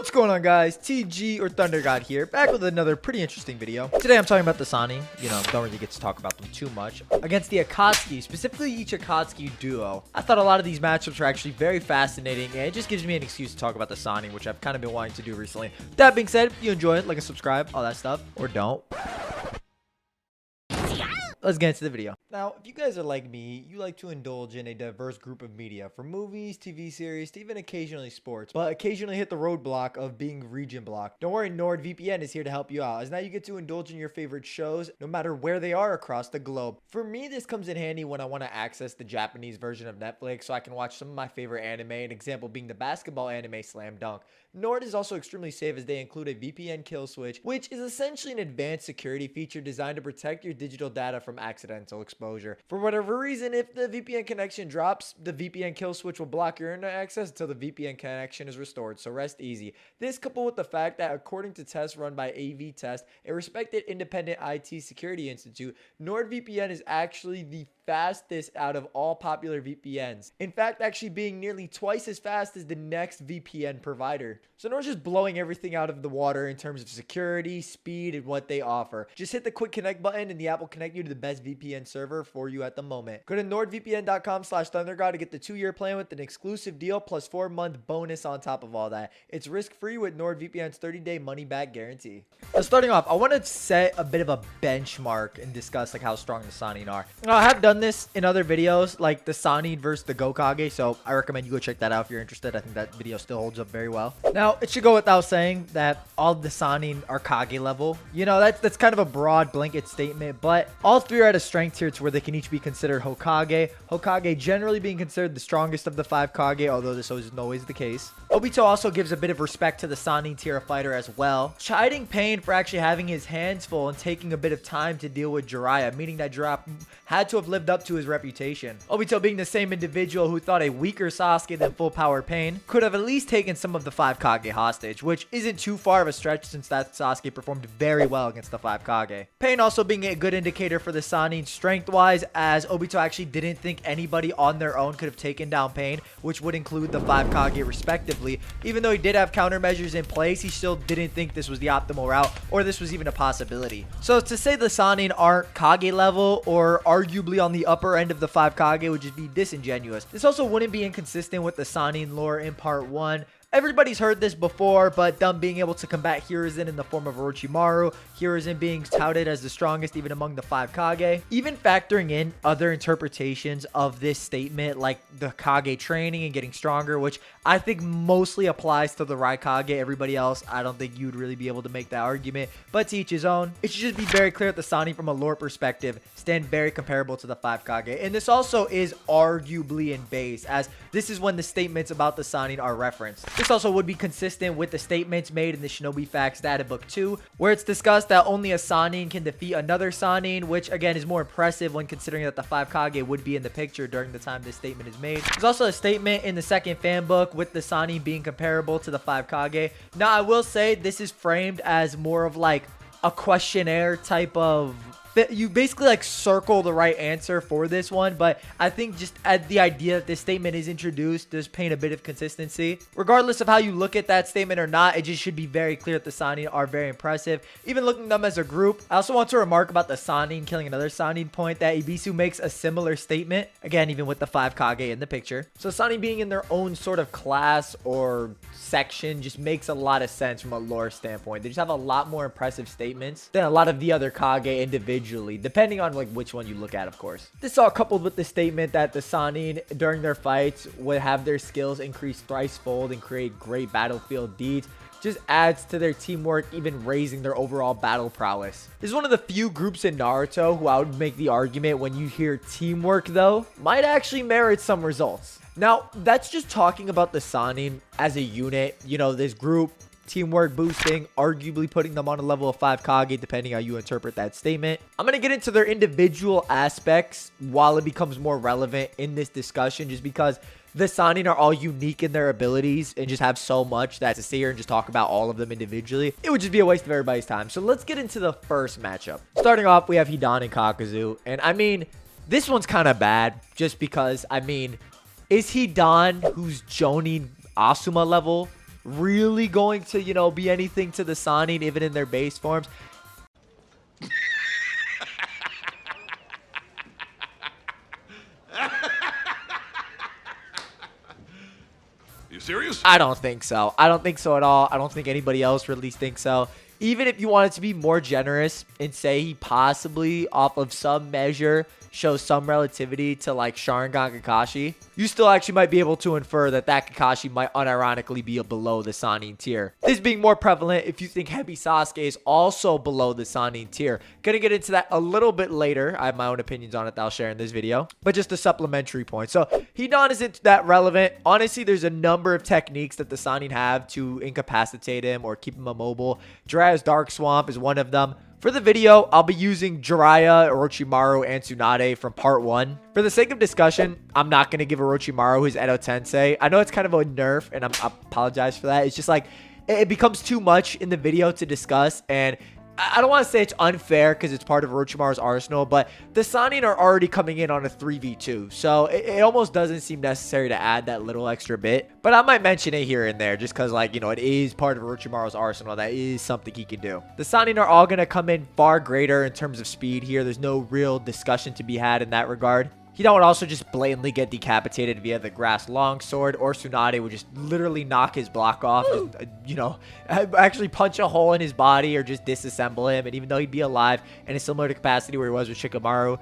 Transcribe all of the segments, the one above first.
What's going on, guys? TG or ThunderGod here, back with another pretty interesting video. Today I'm talking about the Sannin. Don't really get to talk about them too much. Against the Akatsuki, specifically each Akatsuki duo. I thought a lot of these matchups were actually very fascinating, and it just gives me an excuse to talk about the Sannin, which I've kind of been wanting to do recently. That being said, if you enjoy it, like and subscribe, all that stuff, or don't. Let's get into the video. Now, if you guys are like me, you like to indulge in a diverse group of media, from movies, TV series, to even occasionally sports, but occasionally hit the roadblock of being region blocked. Don't worry, NordVpn is here to help you out, as now you get to indulge in your favorite shows, no matter where they are across the globe. For me, this comes in handy when I want to access the Japanese version of Netflix, so I can watch some of my favorite anime, an example being the basketball anime Slam Dunk. Nord is also extremely safe, as they include a VPN kill switch, which is essentially an advanced security feature designed to protect your digital data from accidental exposure. For whatever reason, if the VPN connection drops, the VPN kill switch will block your internet access until the VPN connection is restored, so rest easy. This, coupled with the fact that according to tests run by AV Test, a respected independent IT security institute, NordVPN is actually the fastest out of all popular VPNs. In fact, actually being nearly twice as fast as the next VPN provider. So Nord's just blowing everything out of the water in terms of security, speed, and what they offer. Just hit the quick connect button and the app will connect you to the best VPN server for you at the moment. Go to nordvpn.com/ThunderGod to get the 2-year plan with an exclusive deal plus 4-month bonus on top of all that. It's risk-free with NordVPN's 30-day money-back guarantee. Now, starting off, I want to set a bit of a benchmark and discuss how strong the Sannin are. Now, I have done this in other videos, like the Sannin versus the Gokage, so I recommend you go check that out if you're interested. I think that video still holds up very well. Now, it should go without saying that all the Sannin are Kage level. That's kind of a broad blanket statement, but all three are at a strength tier to where they can each be considered Hokage. Hokage generally being considered the strongest of the 5 Kage, although this isn't always the case. Obito also gives a bit of respect to the Sannin tier fighter as well, chiding Pain for actually having his hands full and taking a bit of time to deal with Jiraiya, meaning that Jiraiya had to have lived up to his reputation. Obito, being the same individual who thought a weaker Sasuke than full power Pain, could have at least taken some of the 5 Kage hostage, which isn't too far of a stretch since that Sasuke performed very well against the 5 Kage. Pain also being a good indicator for the Sannin strength-wise, as Obito actually didn't think anybody on their own could have taken down Pain, which would include the 5 Kage respectively. Even though he did have countermeasures in place, he still didn't think this was the optimal route, or this was even a possibility. So to say the Sannin aren't Kage level, or arguably on the upper end of the 5 Kage, would just be disingenuous. This also wouldn't be inconsistent with the Sannin lore in part 1. Everybody's heard this before, but them being able to combat Hiruzen in the form of Orochimaru, Hiruzen being touted as the strongest even among the 5 Kage, even factoring in other interpretations of this statement like the Kage training and getting stronger, which I think mostly applies to the Raikage. Everybody else, I don't think you'd really be able to make that argument, but to each his own. It should just be very clear that the Sannin from a lore perspective stand very comparable to the 5 Kage, and this also is arguably in base, as this is when the statements about the Sannin are referenced. This also would be consistent with the statements made in the Shinobi Facts Data Book 2, where it's discussed that only a Sannin can defeat another Sannin, which again is more impressive when considering that the 5 Kage would be in the picture during the time this statement is made. There's also a statement in the second fan book with the Sannin being comparable to the 5 Kage. Now, I will say this is framed as more of like a questionnaire type of... You basically circle the right answer for this one, but I think just at the idea that this statement is introduced does paint a bit of consistency. Regardless of how you look at that statement or not, it just should be very clear that the Sannin are very impressive, even looking at them as a group. I also want to remark about the Sannin killing another Sannin point that Ibisu makes a similar statement, again, even with the 5 Kage in the picture. So Sannin being in their own sort of class or section just makes a lot of sense from a lore standpoint. They just have a lot more impressive statements than a lot of the other Kage individually, depending on which one you look at, of course. This all coupled with the statement that the Sannin during their fights would have their skills increase thrice-fold and create great battlefield deeds just adds to their teamwork, even raising their overall battle prowess. This is one of the few groups in Naruto who I would make the argument when you hear teamwork though might actually merit some results. Now, that's just talking about the Sannin as a unit, this group, teamwork boosting, arguably putting them on a level of 5 Kage, depending how you interpret that statement. I'm going to get into their individual aspects while it becomes more relevant in this discussion, just because the Sannin are all unique in their abilities and just have so much that to sit here and just talk about all of them individually, it would just be a waste of everybody's time. So let's get into the first matchup. Starting off, we have Hidan and Kakuzu, and I mean, this one's kind of bad just because, is Hidan, who's Jonin Asuma level, really going to, you know, be anything to the Sannin even in their base forms. You serious? I don't think so. I don't think so at all. I don't think anybody else really thinks so. Even if you wanted to be more generous and say he possibly, off of some measure, shows some relativity to like Sharingan Kakashi, you still actually might be able to infer that Kakashi might unironically be below the Sannin tier. This being more prevalent if you think Heavy Sasuke is also below the Sannin tier. Gonna get into that a little bit later. I have my own opinions on it that I'll share in this video, but just a supplementary point. So Hidan isn't that relevant. Honestly, there's a number of techniques that the Sannin have to incapacitate him or keep him immobile. Jiraiya's Dark Swamp is one of them. For the video, I'll be using Jiraiya, Orochimaru, and Tsunade from part 1. For the sake of discussion, I'm not going to give Orochimaru his Edo Tensei. I know it's kind of a nerf, and I apologize for that. It's just like, it becomes too much in the video to discuss, and I don't want to say it's unfair because it's part of Orochimaru's arsenal, but the Sannin are already coming in on a 3v2, so it almost doesn't seem necessary to add that little extra bit. But I might mention it here and there just because, like, you know, it is part of Orochimaru's arsenal. That is something he can do. The Sannin are all going to come in far greater in terms of speed here. There's no real discussion to be had in that regard. Hidan would also just blatantly get decapitated via the grass longsword, or Tsunade would just literally knock his block off, just, you know, actually punch a hole in his body or just disassemble him. And even though he'd be alive in a similar capacity where he was with Shikamaru,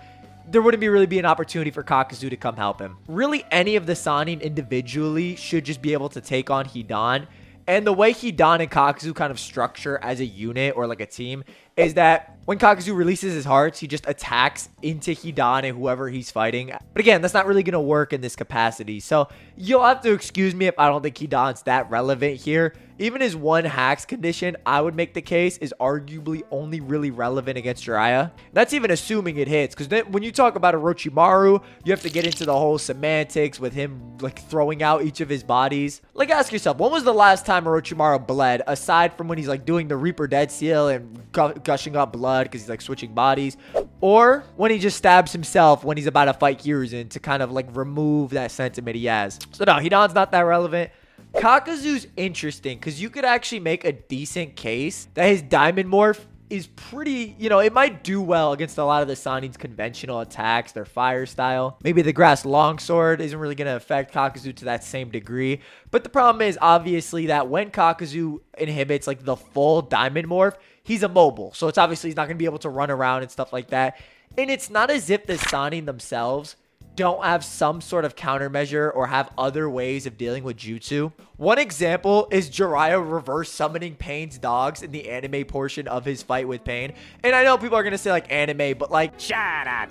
there wouldn't really be an opportunity for Kakuzu to come help him. Really, any of the Sannin individually should just be able to take on Hidan. And the way Hidan and Kakuzu kind of structure as a unit or like a team is that when Kakuzu releases his hearts, he just attacks into Hidan and whoever he's fighting. But again, that's not really going to work in this capacity. So you'll have to excuse me if I don't think Hidan's that relevant here. Even his one hacks condition, I would make the case, is arguably only really relevant against Jiraiya. That's even assuming it hits, because then when you talk about Orochimaru, you have to get into the whole semantics with him like throwing out each of his bodies. Like, ask yourself, when was the last time Orochimaru bled, aside from when he's like doing the Reaper Dead Seal and gushing up blood because he's like switching bodies, or when he just stabs himself when he's about to fight Hiruzen to kind of like remove that sentiment he has. So no, Hidan's not that relevant. Kakuzu's interesting because you could actually make a decent case that his Diamond Morph is pretty, you know, it might do well against a lot of the Sannin's conventional attacks, their fire style. Maybe the Grass Longsword isn't really going to affect Kakuzu to that same degree. But the problem is obviously that when Kakuzu inhibits like the full Diamond Morph, he's immobile. So it's obviously he's not going to be able to run around and stuff like that. And it's not as if the Sannin themselves don't have some sort of countermeasure or have other ways of dealing with jutsu. One example is Jiraiya reverse summoning Pain's dogs in the anime portion of his fight with Pain. And I know people are going to say like anime, but like, shut up.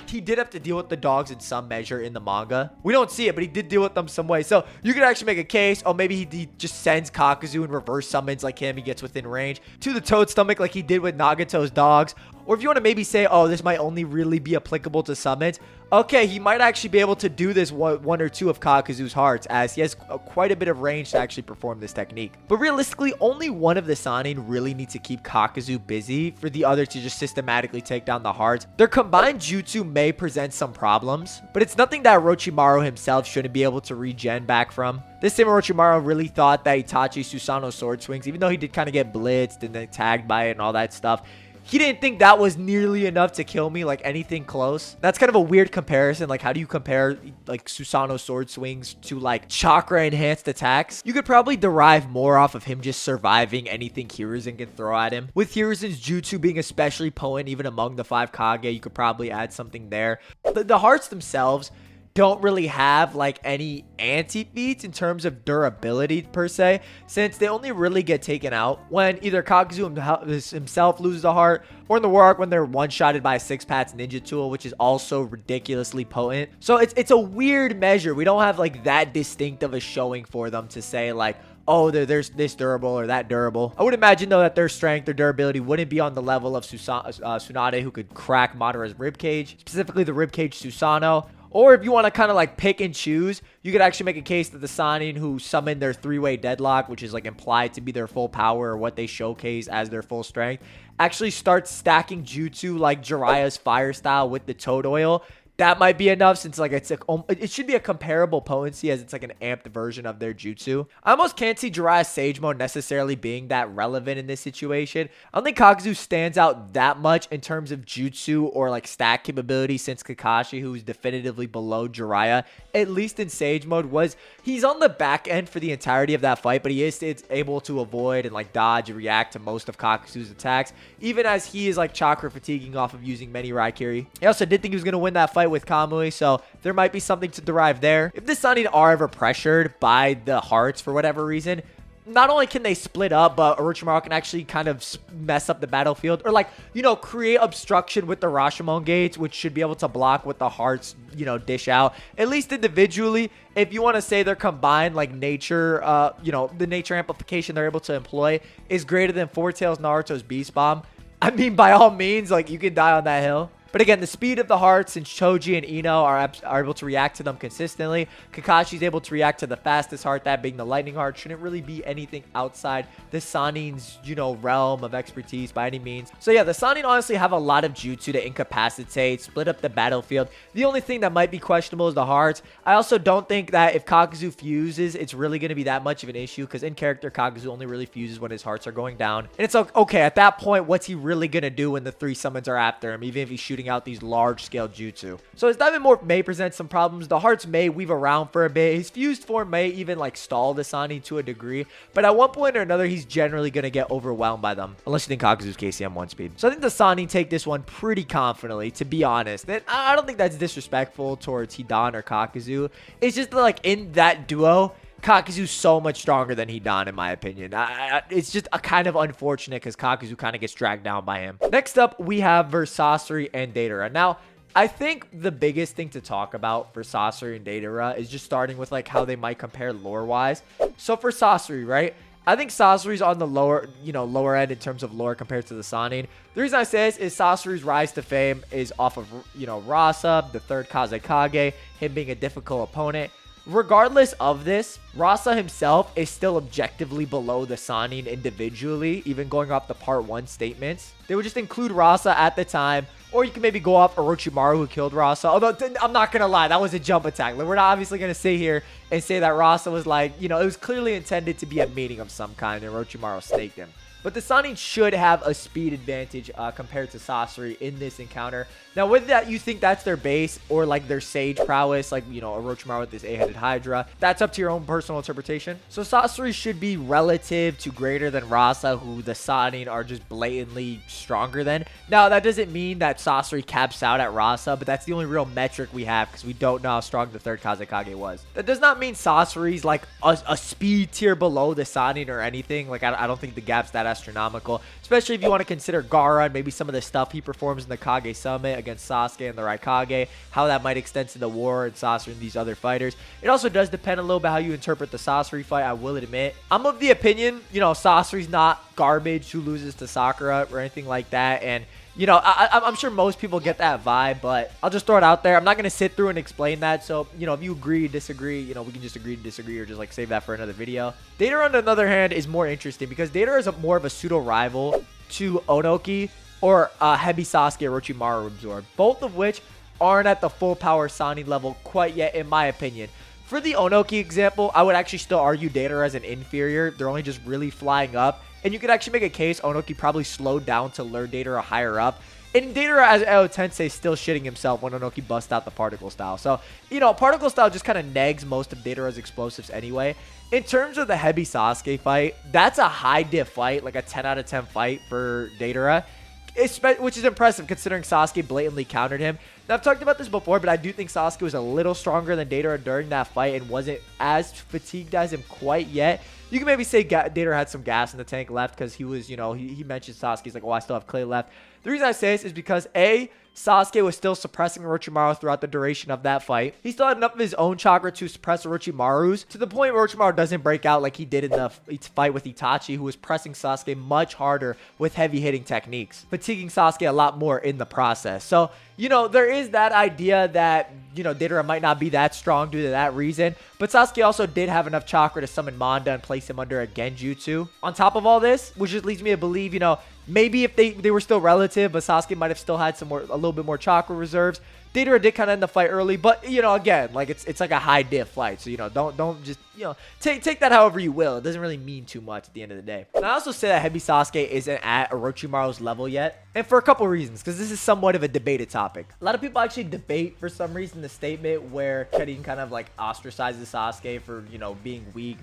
He did have to deal with the dogs in some measure in the manga. We don't see it, but he did deal with them some way. So you could actually make a case, oh, maybe he just sends Kakuzu and reverse summons like him. He gets within range to the Toad Stomach like he did with Nagato's dogs. Or if you want to maybe say, oh, this might only really be applicable to summons. Okay, he might actually be able to do this one or two of Kakuzu's hearts, as he has quite a bit of range to actually perform this technique. But realistically, only one of the Sannin really needs to keep Kakuzu busy for the other to just systematically take down the hearts. Their combined jutsu may present some problems, but it's nothing that Orochimaru himself shouldn't be able to regen back from. This same Orochimaru really thought that Itachi Susanoo sword swings, even though he did kind of get blitzed and then tagged by it and all that stuff, he didn't think that was nearly enough to kill me, like anything close. That's kind of a weird comparison. Like, how do you compare like Susanoo sword swings to like chakra enhanced attacks? You could probably derive more off of him just surviving anything Hiruzen can throw at him. With Hiruzen's jutsu being especially potent even among the 5 Kage, you could probably add something there. The hearts themselves don't really have like any anti-feats in terms of durability per se, since they only really get taken out when either Kakuzu himself loses a heart, or in the war arc when they're one-shotted by a 6-Pat's ninja tool, which is also ridiculously potent. So it's a weird measure. We don't have like that distinct of a showing for them to say like, oh, there's this durable or that durable. I would imagine though that their strength, their durability wouldn't be on the level of Tsunade, who could crack Madara's ribcage, specifically the ribcage Susanoo. Or if you want to kind of like pick and choose, you could actually make a case that the Sannin who summoned their 3-way deadlock, which is like implied to be their full power or what they showcase as their full strength, actually start stacking jutsu like Jiraiya's fire style with the toad oil, that might be enough since like it should be a comparable potency as it's like an amped version of their jutsu. I almost can't see Jiraiya's Sage Mode necessarily being that relevant in this situation. I don't think Kakuzu stands out that much in terms of jutsu or like stack capability since Kakashi, who's definitively below Jiraiya, at least in Sage Mode, he's on the back end for the entirety of that fight, but he is able to avoid and like dodge and react to most of Kakuzu's attacks, even as he is like chakra fatiguing off of using many Raikiri. I also did think he was going to win that fight with Kamui, so there might be something to derive there. If the Sannin are ever pressured by the hearts for whatever reason, not only can they split up, but Orochimaru can actually kind of mess up the battlefield or like, create obstruction with the Rashomon gates, which should be able to block what the hearts, dish out. At least individually, if you want to say they're combined, like nature, the nature amplification they're able to employ is greater than Four Tails Naruto's Beast Bomb. I mean, by all means, like you can die on that hill. But again, the speed of the hearts, since Choji and Ino are able to react to them consistently, Kakashi's able to react to the fastest heart, that being the lightning heart, shouldn't really be anything outside the Sannin's, realm of expertise by any means. So yeah, the Sannin honestly have a lot of jutsu to incapacitate, split up the battlefield. The only thing that might be questionable is the hearts. I also don't think that if Kakuzu fuses, it's really going to be that much of an issue, because in character, Kakuzu only really fuses when his hearts are going down. And it's like, okay, at that point, what's he really going to do when the three summons are after him, even if he's shooting out these large-scale jutsu? So his Diamond Morph may present some problems. The hearts may weave around for a bit. His fused form may even like stall the Sannin to a degree, but at one point or another, he's generally going to get overwhelmed by them, unless you think Kakuzu's KCM 1 speed. So I think the Sannin take this one pretty confidently, to be honest. And I don't think that's disrespectful towards Hidan or Kakuzu. It's just like in that duo, Kakuzu's so much stronger than Hidan, in my opinion. It's just a kind of unfortunate because Kakuzu kind of gets dragged down by him. Next up, we have Sasori and Deidara. Now, I think the biggest thing to talk about for Sasori and Deidara is just starting with like how they might compare lore-wise. So for Sasori, right? I think Sasori's on the lower end in terms of lore compared to the Sannin. The reason I say this is Sasori's rise to fame is off of, Rasa, the third Kazekage, him being a difficult opponent. Regardless of this, Rasa himself is still objectively below the Sannin individually, even going off the part 1 statements. They would just include Rasa at the time, or you can maybe go off Orochimaru, who killed Rasa. Although, I'm not going to lie, that was a jump attack. Like, we're not obviously going to sit here and say that Rasa was like, it was clearly intended to be a meeting of some kind, and Orochimaru snaked him. But the Sannin should have a speed advantage compared to Sasori in this encounter. Now, whether that you think that's their base or like their sage prowess, like, Orochimaru with this 8-headed Hydra, that's up to your own personal interpretation. So Sasori should be relative to greater than Rasa, who the Sannin are just blatantly stronger than. Now, that doesn't mean that Sasori caps out at Rasa, but that's the only real metric we have because we don't know how strong the third Kazekage was. That does not mean Sasori's like a speed tier below the Sannin or anything. Like, I don't think the gap's that astronomical, especially if you want to consider Gaara and maybe some of the stuff he performs in the Kage Summit against Sasuke and the Raikage, how that might extend to the war and Sasori and these other fighters. It also does depend a little bit how you interpret the Sasori fight, I will admit. I'm of the opinion, Sasori's not garbage who loses to Sakura or anything like that, and I'm sure most people get that vibe, but I'll just throw it out there. I'm not going to sit through and explain that. So, if you agree, disagree, we can just agree to disagree or just like save that for another video. Deidara, on the other hand, is more interesting because Deidara is more of a pseudo rival to Onoki or Hebi Sasuke Orochimaru absorb, both of which aren't at the full power Sannin level quite yet, in my opinion. For the Onoki example, I would actually still argue Deidara as an inferior. They're only just really flying up. And you could actually make a case Onoki probably slowed down to lure Deidara higher up. And Deidara, as Eo Tensei, still shitting himself when Onoki busts out the particle style. So, particle style just kind of negs most of Deidara's explosives anyway. In terms of the Hebi Sasuke fight, that's a high diff fight, like a 10 out of 10 fight for Deidara, which is impressive considering Sasuke blatantly countered him. Now, I've talked about this before, but I do think Sasuke was a little stronger than Deidara during that fight and wasn't as fatigued as him quite yet. You can maybe say Deidara had some gas in the tank left because he was, he mentioned Sasuke's like, oh, I still have clay left. The reason I say this is because A, Sasuke was still suppressing Orochimaru throughout the duration of that fight. He still had enough of his own chakra to suppress Orochimaru's to the point where Orochimaru doesn't break out like he did in the fight with Itachi, who was pressing Sasuke much harder with heavy hitting techniques, fatiguing Sasuke a lot more in the process. So, there is that idea that, Deidara might not be that strong due to that reason, but Sasuke also did have enough chakra to summon Manda and place him under a Genjutsu. On top of all this, which just leads me to believe, maybe if they were still relative, but Sasuke might have still had a little bit more chakra reserves. Deidara did kind of end the fight early, but, you know, again, like, it's like a high diff fight. So, you know, don't just, you know, take that however you will. It doesn't really mean too much at the end of the day. And I also say that Heavy Sasuke isn't at Orochimaru's level yet. And for a couple reasons, because this is somewhat of a debated topic. A lot of people actually debate, for some reason, the statement where Kedin kind of, like, ostracizes Sasuke for, you know, being weak,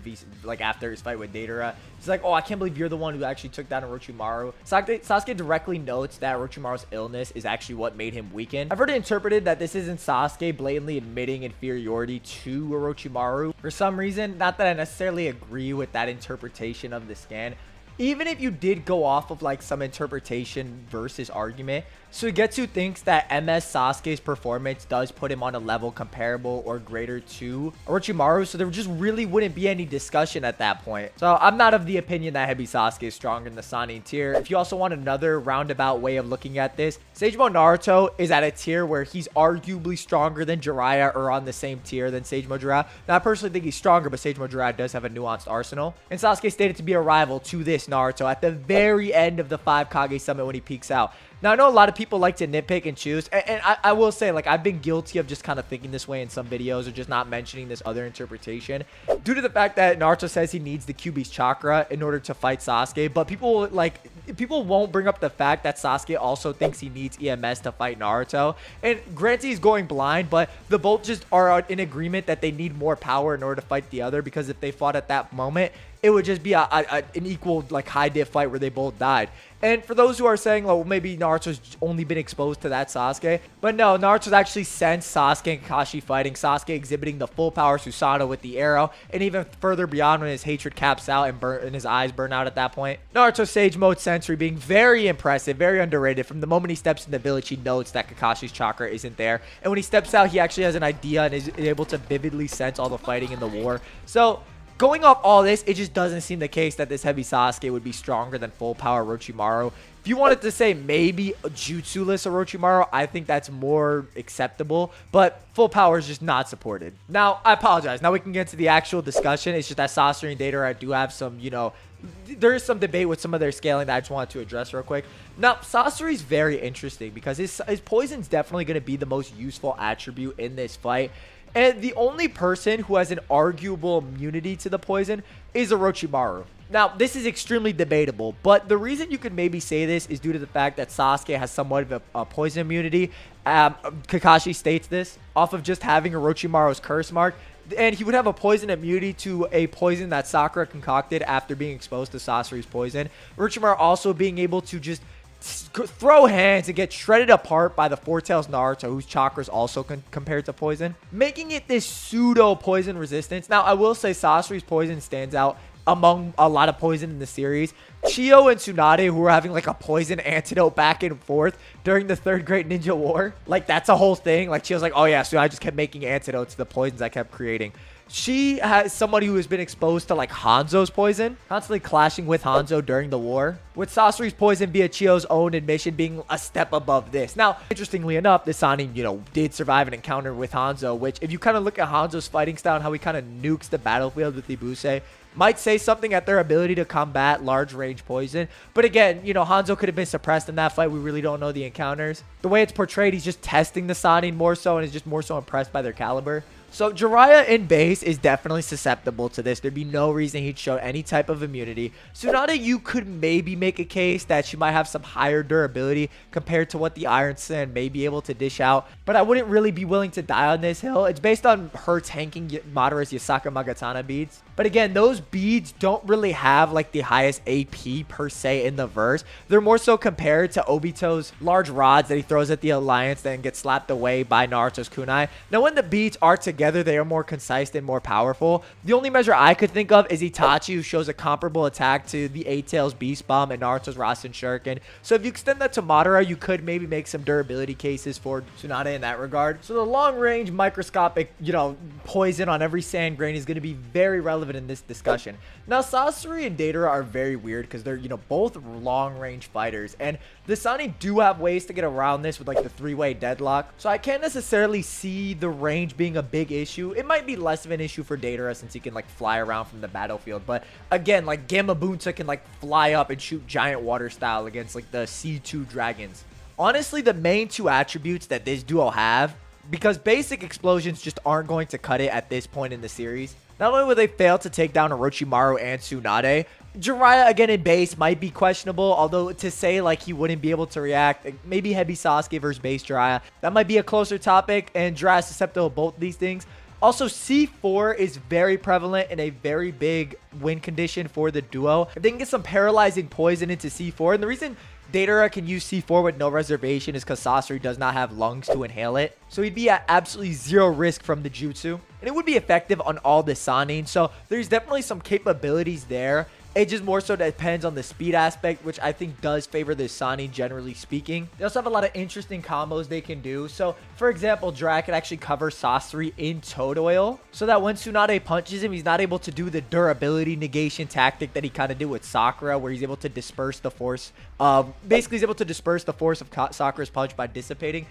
like, after his fight with Deidara. He's like, oh, I can't believe you're the one who actually took down Orochimaru. Sasuke directly notes that Orochimaru's illness is actually what made him weaken. I've heard it interpreted that this isn't Sasuke blatantly admitting inferiority to Orochimaru. For some reason, not that I necessarily agree with that interpretation of the scan. Even if you did go off of like some interpretation versus argument, Suigetsu thinks that MS Sasuke's performance does put him on a level comparable or greater to Orochimaru, so there just really wouldn't be any discussion at that point. So I'm not of the opinion that Heavy Sasuke is stronger in the Sannin tier. If you also want another roundabout way of looking at this, Sage Mode Naruto is at a tier where he's arguably stronger than Jiraiya, or on the same tier than Sage Mode Jiraiya. Now I personally think he's stronger, but Sage Mode Jiraiya does have a nuanced arsenal. And Sasuke stated to be a rival to this Naruto at the very end of the 5 Kage Summit when he peeks out. Now, I know a lot of people like to nitpick and choose, and I will say, like, I've been guilty of just kind of thinking this way in some videos or just not mentioning this other interpretation due to the fact that Naruto says he needs the Kyuubi's chakra in order to fight Sasuke, but people won't bring up the fact that Sasuke also thinks he needs EMS to fight Naruto. And granted, he's going blind, but the both just are in agreement that they need more power in order to fight the other, because if they fought at that moment, it would just be an equal, like, high diff fight where they both died. And for those who are saying, well, maybe Naruto's only been exposed to that Sasuke, but no, Naruto's actually sensed Sasuke and Kakashi fighting, Sasuke exhibiting the full power Susanoo with the arrow, and even further beyond when his hatred caps out and his eyes burn out at that point. Naruto's Sage Mode Sensory being very impressive, very underrated. From the moment he steps in the village, he notes that Kakashi's chakra isn't there, and when he steps out, he actually has an idea and is able to vividly sense all the fighting in the war. So, going off all this, it just doesn't seem the case that this Heavy Sasuke would be stronger than full power Orochimaru. If you wanted to say maybe a jutsu-less Orochimaru, I think that's more acceptable, but full power is just not supported. Now, I apologize. Now we can get to the actual discussion. It's just that Sasori and Deidara do have some, you know, there is some debate with some of their scaling that I just wanted to address real quick. Now, Sasori's very interesting because his poison's definitely going to be the most useful attribute in this fight. And the only person who has an arguable immunity to the poison is Orochimaru. Now, this is extremely debatable, but the reason you could maybe say this is due to the fact that Sasuke has somewhat of a poison immunity. Kakashi states this off of just having Orochimaru's curse mark, and he would have a poison immunity to a poison that Sakura concocted after being exposed to Sasori's poison. Orochimaru also being able to just throw hands and get shredded apart by the Four Tails Naruto, whose chakra is also compared to poison, making it this pseudo poison resistance. Now, I will say Sasori's poison stands out among a lot of poison in the series. Chio and Tsunade, who were having like a poison antidote back and forth during the Third Great Ninja War, like that's a whole thing. Like Chio's like, oh yeah, so I just kept making antidotes to the poisons I kept creating. She has somebody who has been exposed to like Hanzo's poison, constantly clashing with Hanzo during the war, with Sasori's poison via Chio's own admission being a step above this. Now, interestingly enough, this Sannin, you know, did survive an encounter with Hanzo, which if you kind of look at Hanzo's fighting style and how he kind of nukes the battlefield with Ibuse, might say something at their ability to combat large range poison. But again, you know, Hanzo could have been suppressed in that fight. We really don't know the encounters. The way it's portrayed, he's just testing the Sannin more so and is just more so impressed by their caliber. So Jiraiya in base is definitely susceptible to this. There'd be no reason he'd show any type of immunity. Tsunade, you could maybe make a case that she might have some higher durability compared to what the Iron Sand may be able to dish out. But I wouldn't really be willing to die on this hill. It's based on her tanking Madara's Yasaka Magatana beads. But again, those beads don't really have like the highest AP per se in the verse. They're more so compared to Obito's large rods that he throws at the Alliance then get slapped away by Naruto's kunai. Now when the beads are together, they are more concise and more powerful. The only measure I could think of is Itachi, who shows a comparable attack to the Eight Tails Beast Bomb and Naruto's Rasen Shuriken. So if you extend that to Madara, you could maybe make some durability cases for Tsunade in that regard. So the long range microscopic, you know, poison on every sand grain is going to be very relevant in this discussion. Now, Sasori and Deidara are very weird because they're, you know, both long-range fighters, and the Sannin do have ways to get around this with like the three-way deadlock. So I can't necessarily see the range being a big issue. It might be less of an issue for Deidara since he can like fly around from the battlefield, but again, like Gamabunta can like fly up and shoot giant water style against like the C2 dragons. Honestly, the main two attributes that this duo have because basic explosions just aren't going to cut it at this point in the series. Not only will they fail to take down Orochimaru and Tsunade, Jiraiya again in base might be questionable, although to say like he wouldn't be able to react, like maybe heavy Sasuke versus base Jiraiya, that might be a closer topic, and Jiraiya is susceptible to both these things. Also, C4 is very prevalent and a very big win condition for the duo. If they can get some paralyzing poison into C4, and the reason Deidara can use C4 with no reservation is because Sasori does not have lungs to inhale it. So he'd be at absolutely zero risk from the jutsu. And it would be effective on all the Sannin. So there's definitely some capabilities there. It just more so depends on the speed aspect, which I think does favor the Sannin generally speaking. They also have a lot of interesting combos they can do. So, for example, Jiraiya can actually cover Sasori in Toad Oil, so that when Tsunade punches him, he's not able to do the durability negation tactic that he kind of did with Sakura, where he's able to disperse the force. Basically, he's able to disperse the force of Sakura's punch by dissipating.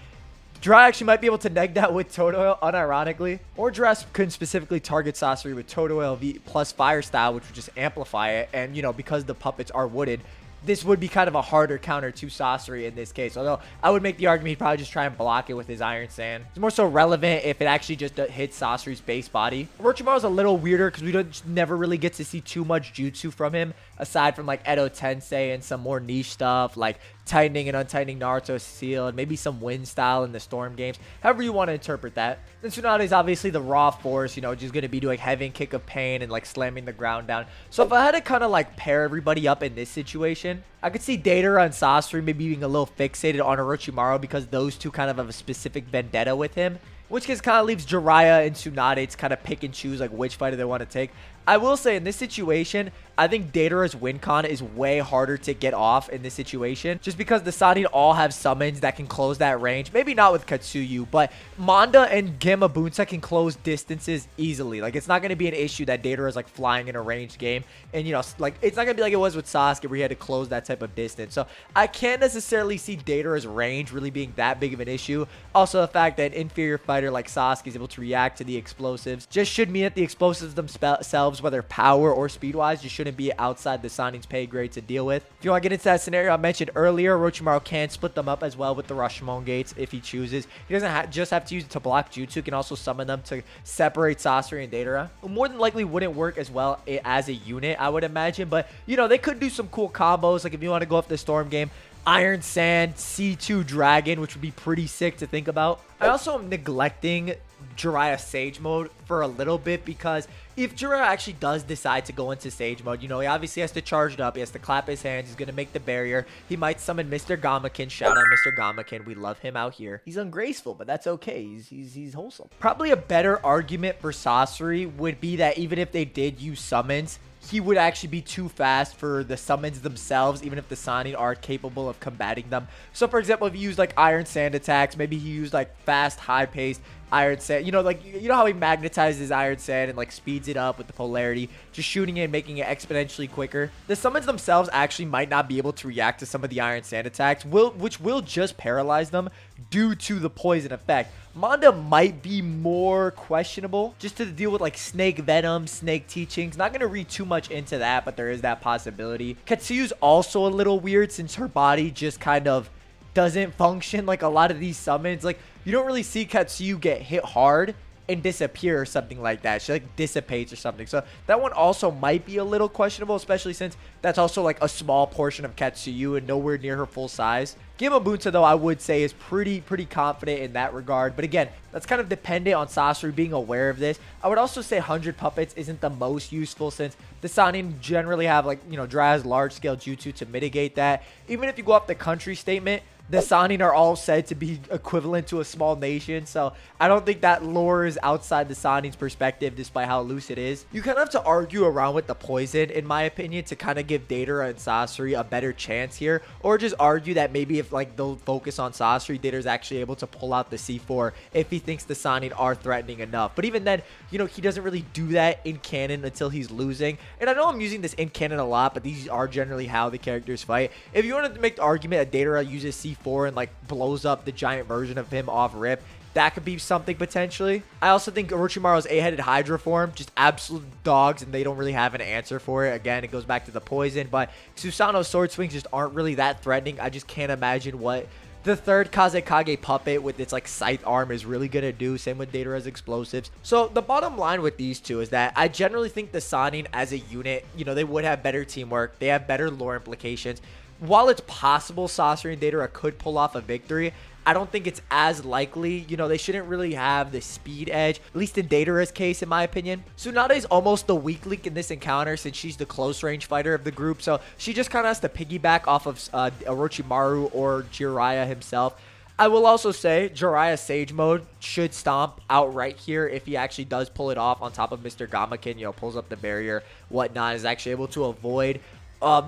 Jiraiya actually might be able to neg that with Toad Oil, unironically. Or Jiraiya can specifically target Sasori with Toad Oil V plus Fire Style, which would just amplify it. And, you know, because the puppets are wooded, this would be kind of a harder counter to Sasori in this case. Although, I would make the argument he'd probably just try and block it with his Iron Sand. It's more so relevant if it actually just hits Sasori's base body. Orochimaru's a little weirder because we never really get to see too much jutsu from him, aside from like Edo Tensei and some more niche stuff like tightening and untightening Naruto seal, and maybe some wind style in the Storm games. However you want to interpret that. Then Tsunade is obviously the raw force, you know, just going to be doing heavy kick of pain and like slamming the ground down. So if I had to kind of like pair everybody up in this situation, I could see Deidara and Sasori maybe being a little fixated on Orochimaru because those two kind of have a specific vendetta with him. Which case kind of leaves Jiraiya and Tsunade to kind of pick and choose like which fighter they want to take. I will say in this situation, I think Deidara's win con is way harder to get off in this situation. Just because the Sannin all have summons that can close that range. Maybe not with Katsuyu, but Manda and Gamabunta can close distances easily. Like, it's not going to be an issue that Deidara is like flying in a ranged game. And, you know, like, it's not going to be like it was with Sasuke where he had to close that type of distance. So, I can't necessarily see Deidara's range really being that big of an issue. Also, the fact that an inferior fighter like Sasuke is able to react to the explosives just should mean that the explosives themselves, whether power or speed-wise, just shouldn't be outside the Sannin's pay grade to deal with. If you want to get into that scenario I mentioned earlier, Orochimaru can split them up as well with the Rashomon gates if he chooses. He doesn't just have to use it to block jutsu. He can also summon them to separate Sasori and Deidara. More than likely wouldn't work as well as a unit, I would imagine. But, you know, they could do some cool combos. Like, if you want to go off the Storm game, Iron Sand, C2 Dragon, which would be pretty sick to think about. I also am neglecting Jiraiya Sage mode for a little bit because if Jiraiya actually does decide to go into Sage mode, you know, he obviously has to charge it up. He has to clap his hands. He's going to make the barrier. He might summon Mr. Gamakin. Shout out Mr. Gamakin. We love him out here. He's ungraceful, but that's okay. He's wholesome. Probably a better argument for Sasori would be that even if they did use summons, he would actually be too fast for the summons themselves, even if the Sannin are capable of combating them. So, for example, if you use like Iron Sand attacks, maybe he used like fast, high-paced Iron Sand. You know, like, you know how he magnetizes Iron Sand and like speeds it up with the polarity, just shooting it and making it exponentially quicker. The summons themselves actually might not be able to react to some of the Iron Sand attacks, which will just paralyze them due to the poison effect. Manda might be more questionable just to deal with like snake venom, snake teachings. Not going to read too much into that, but there is that possibility. Katsuyu's also a little weird since her body just kind of doesn't function like a lot of these summons. Like, you don't really see Katsuyu get hit hard and disappear or something like that. She like dissipates or something. So that one also might be a little questionable, especially since that's also like a small portion of Katsuyu and nowhere near her full size. Gamabunta, though, I would say is pretty confident in that regard. But again, that's kind of dependent on Sasori being aware of this. I would also say 100 puppets isn't the most useful since the Sannin generally have, like, you know, Jiraiya's large-scale jutsu to mitigate that. Even if you go off the country statement, the Sannin are all said to be equivalent to a small nation, so I don't think that lore is outside the Sannin's perspective despite how loose it is. You kind of have to argue around with the poison, in my opinion, to kind of give Deidara and Sasori a better chance here, or just argue that maybe if like they'll focus on Sasori, Deidara's actually able to pull out the C4 if he thinks the Sannin are threatening enough. But even then, you know, he doesn't really do that in canon until he's losing. And I know I'm using this in canon a lot, but these are generally how the characters fight. If you wanted to make the argument that Deidara uses C4 and like blows up the giant version of him off rip, that could be something potentially. I also think Orochimaru's 8-headed Hydra form, just absolute dogs, and they don't really have an answer for it. Again, it goes back to the poison, but Susanoo's sword swings just aren't really that threatening. I just can't imagine what The third Kazekage puppet with its like scythe arm is really gonna do. Same with Deidara's explosives. So the bottom line with these two is that I generally think the Sannin as a unit, you know, they would have better teamwork. They have better lore implications. While it's possible Sasori and Deidara could pull off a victory, I don't think it's as likely. You know, they shouldn't really have the speed edge, at least in Deidara's case, in my opinion. Tsunade is almost the weak link in this encounter since she's the close range fighter of the group. So she just kind of has to piggyback off of Orochimaru or Jiraiya himself. I will also say Jiraiya's Sage Mode should stomp outright here if he actually does pull it off on top of Mr. Gamaken, you know, pulls up the barrier, whatnot, is actually able to avoid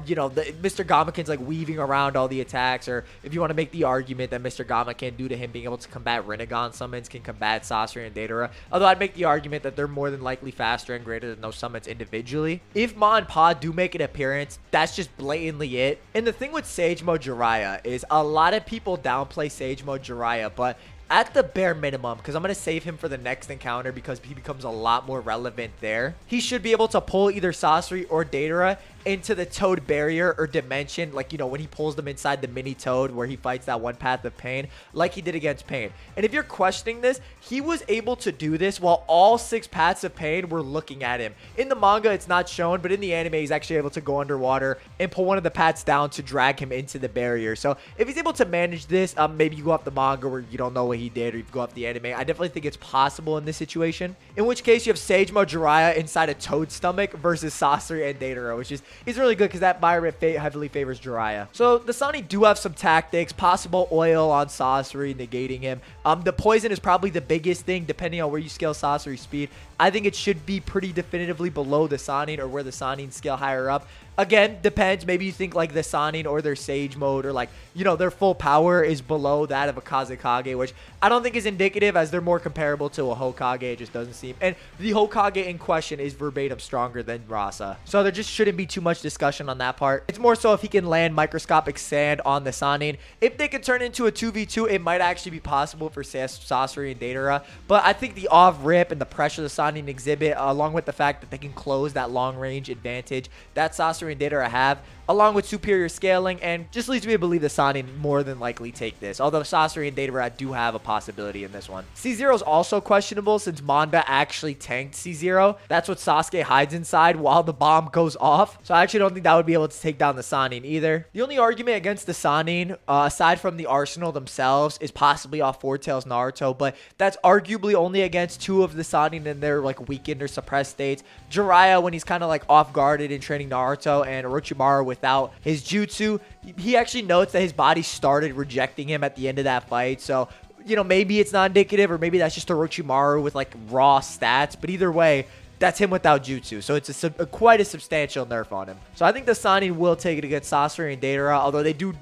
you know, Mr. Gamaken's like weaving around all the attacks, or if you want to make the argument that Mr. Gamaken, due to him being able to combat Rinnegan summons, can combat Sasori and Deidara. Although I'd make the argument that they're more than likely faster and greater than those summons individually. If Ma and Pa do make an appearance, that's just blatantly it. And the thing with Sage Mode Jiraiya is a lot of people downplay Sage Mode Jiraiya, but at the bare minimum, because I'm going to save him for the next encounter because he becomes a lot more relevant there, he should be able to pull either Sasori or Deidara into the Toad barrier or dimension, like, you know, when he pulls them inside the mini Toad where he fights that one path of Pain, like he did against Pain. And if you're questioning this, he was able to do this while all 6 paths of Pain were looking at him. In the manga, it's not shown, but in the anime, he's actually able to go underwater and pull one of the paths down to drag him into the barrier. So if he's able to manage this, maybe you go off the manga where you don't know what he did, or you go off the anime. I definitely think it's possible in this situation. In which case, you have Sage Mode Jiraiya inside a Toad stomach versus Sasori and Deidara, which is really good because that environment heavily favors Jiraiya. So the Sannin do have some tactics, possible oil on Sasori, negating him. The poison is probably the biggest thing, depending on where you scale Sasori's speed. I think it should be pretty definitively below the Sannin, or where the Sannin scale higher up. Again, depends. Maybe you think like the Sannin or their Sage Mode, or like, you know, their full power is below that of a Kazekage, which I don't think is indicative, as they're more comparable to a Hokage. It just doesn't seem. And the Hokage in question is verbatim stronger than Rasa. So there just shouldn't be too much discussion on that part. It's more so if he can land microscopic sand on the Sannin. If they can turn into a 2v2, it might actually be possible for Sasori and Deidara. But I think the off-rip and the pressure the Sannin exhibit, along with the fact that they can close that long-range advantage that Sasori and Deidara have, along with superior scaling, and just leads me to believe the Sannin more than likely take this. Although Sasori and Deidara do have a possibility in this one. C0 is also questionable since Manda actually tanked C0. That's what Sasuke hides inside while the bomb goes off. So I actually don't think that would be able to take down the Sannin either. The only argument against the Sannin, aside from the arsenal themselves, is possibly off Four Tails Naruto, but that's arguably only against 2 of the Sannin in their like weakened or suppressed states. Jiraiya, when he's kind of like off guarded in training Naruto, and Orochimaru without his jutsu, he actually notes that his body started rejecting him at the end of that fight. So, you know, maybe it's not indicative, or maybe that's just Orochimaru with like raw stats, but either way, that's him without jutsu. So it's quite a substantial nerf on him. So I think the Sannin will take it against Sasori and Deidara, although they do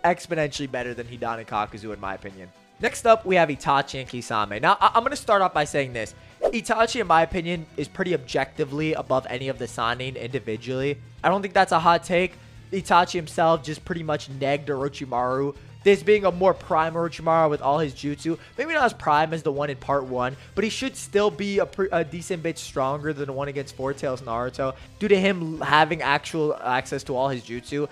exponentially better than Hidan and Kakuzu in my opinion. Next up, we have Itachi and Kisame. Now, I'm going to start off by saying this. Itachi, in my opinion, is pretty objectively above any of the Sannin individually. I don't think that's a hot take. Itachi himself just pretty much negged Orochimaru. This being a more prime Orochimaru with all his jutsu. Maybe not as prime as the one in part 1, but he should still be a decent bit stronger than the one against Four Tails Naruto, due to him having actual access to all his jutsu.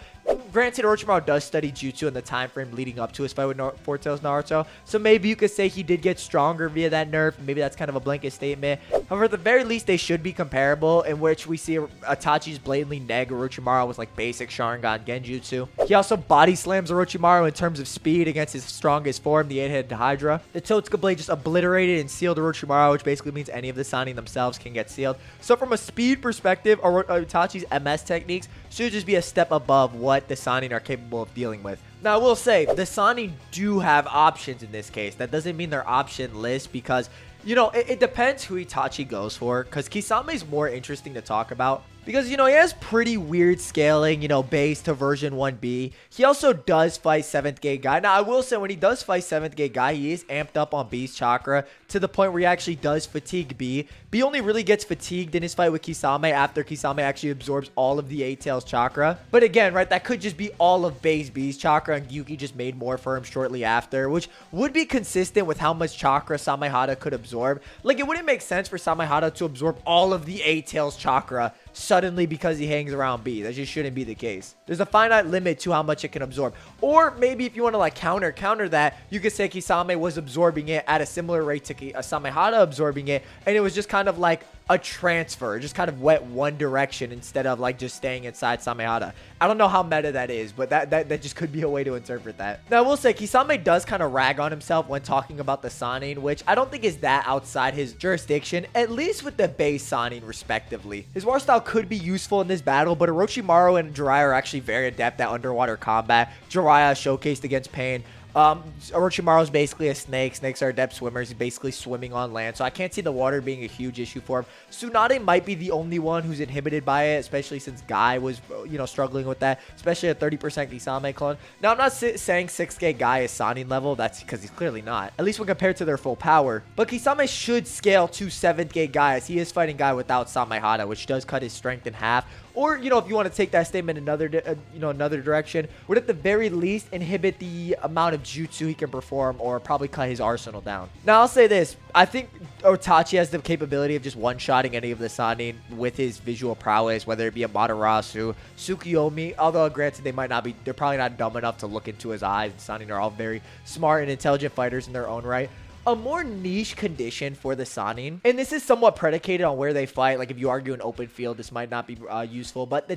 Granted, Orochimaru does study jutsu in the time frame leading up to his fight with Four Tails Naruto, so maybe you could say he did get stronger via that nerf. Maybe that's kind of a blanket statement. However, at the very least, they should be comparable, in which we see Itachi's blatantly neg Orochimaru with like basic Sharingan Genjutsu. He also body slams Orochimaru in terms of speed against his strongest form, the 8-headed Hydra. The Totsuka Blade just obliterated and sealed Orochimaru, which basically means any of the Sannin themselves can get sealed. So from a speed perspective, Itachi's MS techniques should just be a step above what the Sannin are capable of dealing with. Now, I will say, the Sannin do have options in this case. That doesn't mean they're optionless, because, you know, it depends who Itachi goes for, because Kisame is more interesting to talk about. Because, you know, he has pretty weird scaling, you know, base to version 1B. He also does fight 7th Gate Guy. Now, I will say, when he does fight 7th Gate Guy, he is amped up on B's chakra to the point where he actually does fatigue B. B only really gets fatigued in his fight with Kisame after Kisame actually absorbs all of the 8 Tails chakra. But again, right, that could just be all of B's chakra, and Yuki just made more for him shortly after, which would be consistent with how much chakra Samehada could absorb. Like, it wouldn't make sense for Samehada to absorb all of the 8 Tails chakra suddenly because he hangs around B. That just shouldn't be the case. There's a finite limit to how much it can absorb. Or maybe if you want to like counter that, you could say Kisame was absorbing it at a similar rate to Samehada absorbing it, and it was just kind of like a transfer, just kind of went one direction instead of like just staying inside Samehada. I don't know how meta that is, but that just could be a way to interpret that. Now I will say Kisame does kind of rag on himself when talking about the Sannin, which I don't think is that outside his jurisdiction, at least with the base Sannin respectively. His war style could be useful in this battle, but Orochimaru and Jiraiya are actually very adept at underwater combat. Jiraiya showcased against Pain. Orochimaru is basically a snake. Snakes are adept swimmers. He's basically swimming on land, so I can't see the water being a huge issue for him. Tsunade might be the only one who's inhibited by it, especially since Guy was, struggling with that, especially a 30% Kisame clone. Now, I'm not saying 6K Guy is Sannin level. That's because he's clearly not, at least when compared to their full power. But Kisame should scale to 7K Guy, as he is fighting Guy without Samehada, which does cut his strength in half. Or, if you want to take that statement another direction, would at the very least inhibit the amount of jutsu he can perform, or probably cut his arsenal down. Now, I'll say this. I think Itachi has the capability of just one-shotting any of the Sannin with his visual prowess, whether it be a Matarasu, Tsukiyomi, although granted they're probably not dumb enough to look into his eyes. The Sannin are all very smart and intelligent fighters in their own right. A more niche condition for the Sannin, and this is somewhat predicated on where they fight. Like if you argue an open field, this might not be useful, but the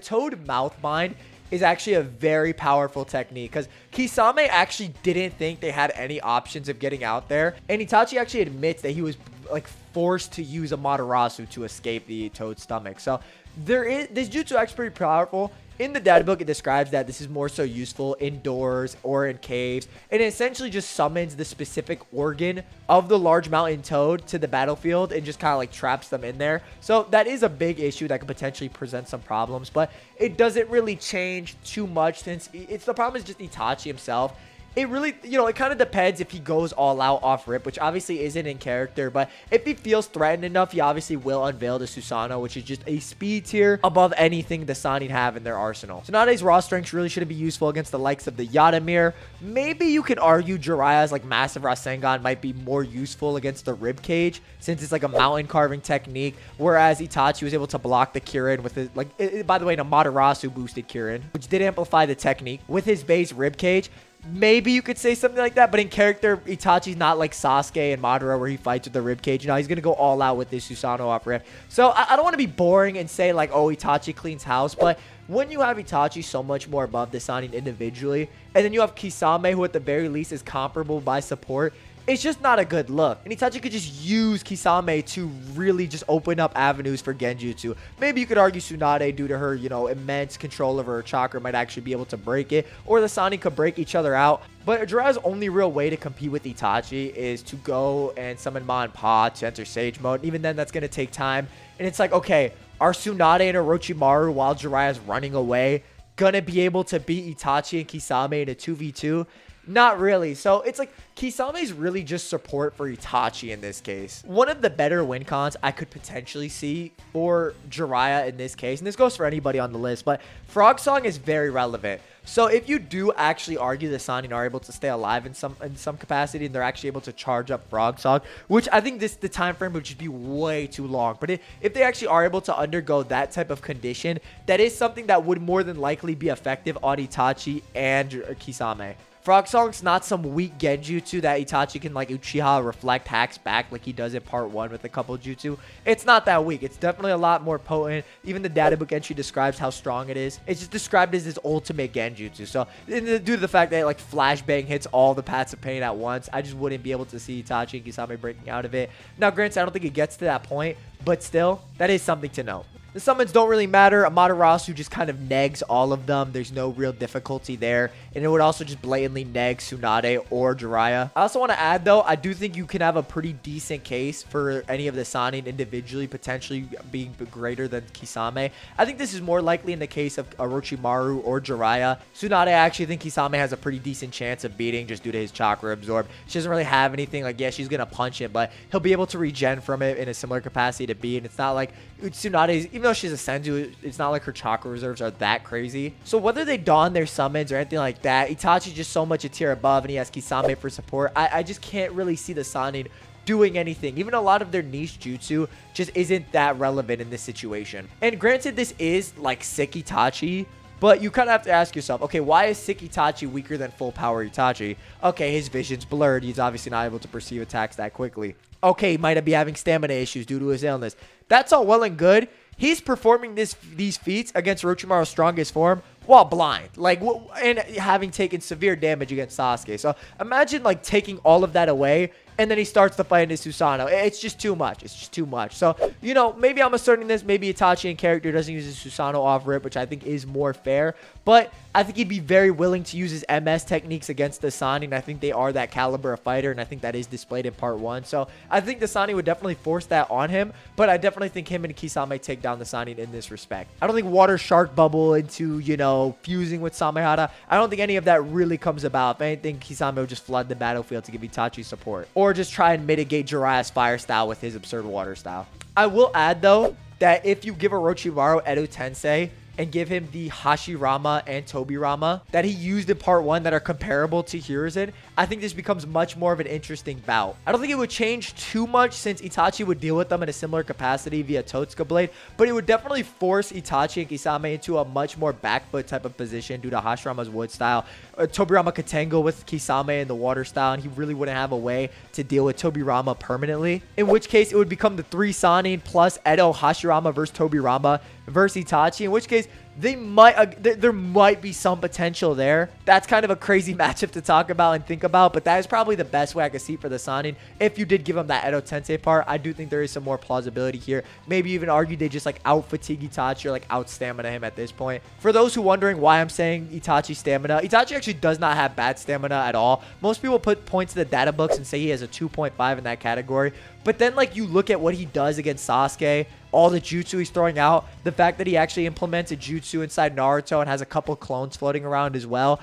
toad mouth bind is actually a very powerful technique, because Kisame actually didn't think they had any options of getting out there, and Itachi actually admits that he was like forced to use a Matarasu to escape the toad's stomach. So this jutsu actually pretty powerful. In the data book, it describes that this is more so useful indoors or in caves, and it essentially just summons the specific organ of the large mountain toad to the battlefield and just kind of like traps them in there. So that is a big issue that could potentially present some problems, but it doesn't really change too much, since the problem is just Itachi himself. It really, it kind of depends if he goes all out off rip, which obviously isn't in character, but if he feels threatened enough, he obviously will unveil the Susanoo, which is just a speed tier above anything the Sannin have in their arsenal. Tsunade's raw strength really shouldn't be useful against the likes of the Yadamir. Maybe you could argue Jiraiya's like massive Rasengan might be more useful against the rib cage, since it's like a mountain carving technique, whereas Itachi was able to block the Kirin with his, by the way, the Matarasu boosted Kirin, which did amplify the technique with his base rib cage. Maybe you could say something like that, but in character, Itachi's not like Sasuke and Madara where he fights with the ribcage. He's going to go all out with this Susanoo off rip. So I don't want to be boring and say like, oh, Itachi cleans house, but when you have Itachi so much more above the Sannin individually, and then you have Kisame, who at the very least is comparable by support, it's just not a good look. And Itachi could just use Kisame to really just open up avenues for Genjutsu. Maybe you could argue Tsunade, due to her, immense control over her chakra, might actually be able to break it. Or the Sannin could break each other out. But Jiraiya's only real way to compete with Itachi is to go and summon Ma and Pa to enter Sage Mode. And even then, that's going to take time. And it's like, okay, are Tsunade and Orochimaru, while Jiraiya's running away, going to be able to beat Itachi and Kisame in a 2v2? Not really. So it's like Kisame's really just support for Itachi in this case. One of the better win cons I could potentially see for Jiraiya in this case, and this goes for anybody on the list, but Frog Song is very relevant. So if you do actually argue the Sannin are able to stay alive in some capacity, and they're actually able to charge up Frog Song, which I think the time frame would just be way too long. But if they actually are able to undergo that type of condition, that is something that would more than likely be effective on Itachi and Kisame. Frog Song's not some weak genjutsu that Itachi can like Uchiha reflect hacks back like he does in part 1 with a couple jutsu. It's not that weak. It's definitely a lot more potent. Even the data book entry describes how strong it is. It's just described as his ultimate genjutsu. So due to the fact that like flashbang hits all the paths of pain at once, I just wouldn't be able to see Itachi and Kisame breaking out of it. Now granted, I don't think it gets to that point, but still, that is something to note. The summons don't really matter. Amaterasu just kind of negs all of them. There's no real difficulty there. And it would also just blatantly neg Tsunade or Jiraiya. I also want to add, though, I do think you can have a pretty decent case for any of the Sannin individually potentially being greater than Kisame. I think this is more likely in the case of Orochimaru or Jiraiya. Tsunade, I actually think Kisame has a pretty decent chance of beating just due to his chakra absorb. She doesn't really have anything. Like, yeah, she's going to punch him, but he'll be able to regen from it in a similar capacity to B. And it's not like Tsunade's, even though she's a Senju, it's not like her chakra reserves are that crazy. So whether they don their summons or anything like that, Itachi's just so much a tier above, and he has Kisame for support. I just can't really see the Sannin doing anything. Even a lot of their niche jutsu just isn't that relevant in this situation. And granted, this is like sick Itachi, but you kind of have to ask yourself, okay, why is sick Itachi weaker than full power Itachi? Okay, his vision's blurred. He's obviously not able to perceive attacks that quickly. Okay, he might be having stamina issues due to his illness. That's all well and good. He's performing these feats against Orochimaru's strongest form while blind, like, and having taken severe damage against Sasuke. So imagine like taking all of that away, and then he starts to fight into Susanoo. It's just too much. It's just too much. So, you know, maybe I'm asserting this. Maybe Itachi in character doesn't use his Susanoo off rip, which I think is more fair. But I think he'd be very willing to use his MS techniques against the Sannin. I think they are that caliber of fighter, and I think that is displayed in part 1. So I think the Sannin would definitely force that on him, but I definitely think him and Kisame take down the Sannin in this respect. I don't think water shark bubble into, you know, fusing with Samehara. I don't think any of that really comes about. If anything, Kisame will just flood the battlefield to give Itachi support, or just try and mitigate Jiraiya's fire style with his absurd water style. I will add, though, that if you give Orochimaru Edo Tensei and give him the Hashirama and Tobirama that he used in part 1 that are comparable to Hiruzen, I think this becomes much more of an interesting bout. I don't think it would change too much since Itachi would deal with them in a similar capacity via Totsuka Blade, but it would definitely force Itachi and Kisame into a much more back foot type of position due to Hashirama's wood style. Tobirama could tangle with Kisame in the water style, and he really wouldn't have a way to deal with Tobirama permanently, in which case it would become the 3 Sannin plus Edo, Hashirama versus Tobirama versus Itachi, in which case they might there might be some potential there. That's kind of a crazy matchup to talk about and think about, but that is probably the best way I could see for the Sannin. If you did give him that Edo Tensei part, I do think there is some more plausibility here. Maybe even argue they just like out fatigue Itachi or like out stamina him at this point. For those who wondering why I'm saying Itachi stamina, Itachi actually does not have bad stamina at all. Most people put points to the data books and say he has a 2.5 in that category, but then like you look at what he does against Sasuke, all the jutsu he's throwing out, the fact that he actually implements a jutsu inside Naruto and has a couple clones floating around as well,